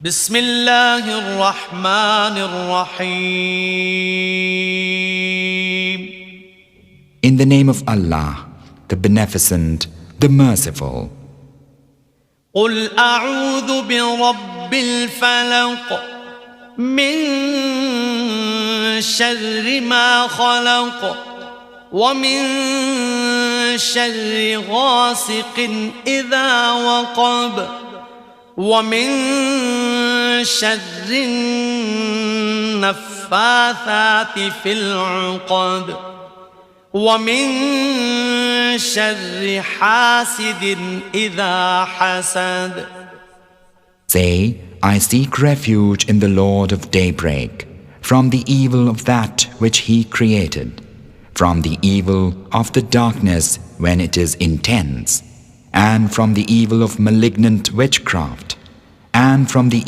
بسم الله الرحمن الرحيم. In the name of Allah, the Beneficent, the Merciful. قل أعوذ برب الفلق من شر ما خلق ومن شر غاسق إذا وقب ومن شر النفاثات في العقد ومن شر حاسد إذا حسد. Say, I seek refuge in the Lord of daybreak, from the evil of that which He created, from the evil of the darkness when it is intense, and from the evil of malignant witchcraft, and from the